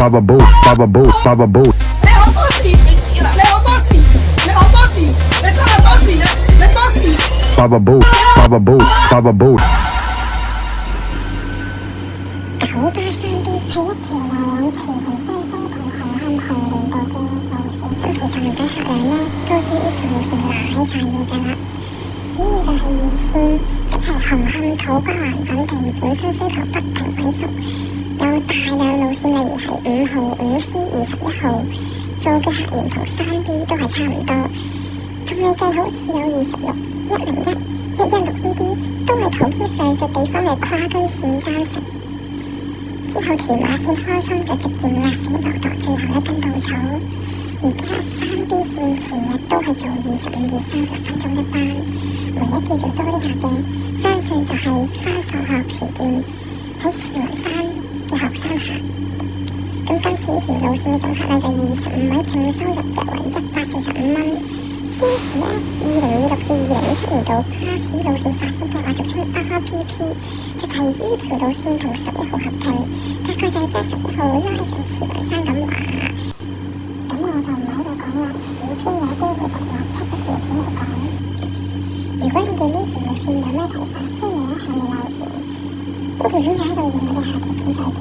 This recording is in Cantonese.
Baba Boo, Baba Boo, Baba Boo. 你好多事，你知啦，你好多事，你好多事，你真係多事，你多事。Baba Boo, Baba Boo, Baba Boo. 九巴山 B 係一條來往慈雲山莊同紅磡紅蓮道嘅路線，咁其實唔使客人呢都知呢條路線瀨晒嘢㗎啦。主要就係沿線，即係紅磡土瓜灣等地本身需求不停萎縮，有大量路線，例如係5號、5C、21號，做嘅客源同3 B 都係差唔多，仲未計好似有26、101、116呢啲，都係途經上述地方嘅跨區線爭食。之後屯馬線開通就直接壓死駱駝最後一根稻草。而家3 B 線全日都係做25至30分鐘一班，唯一叫做多啲客嘅，相信就係返放學時段喺慈雲山嘅學生客。咁今次呢條路線嘅總客量就25位，淨收入約為145蚊。先前呢，2026至2027年度巴士路線發展計劃俗稱 RPP， 就提議呢條路線同11號合併，大概就係將11號拉上慈雲山咁話。咁我就唔喺度講啦，小編有機會獨立出一條片嚟講。如果你對呢條路線有咩睇法，歡迎喺下面留言。呢條片就喺度完，我哋下條片再見。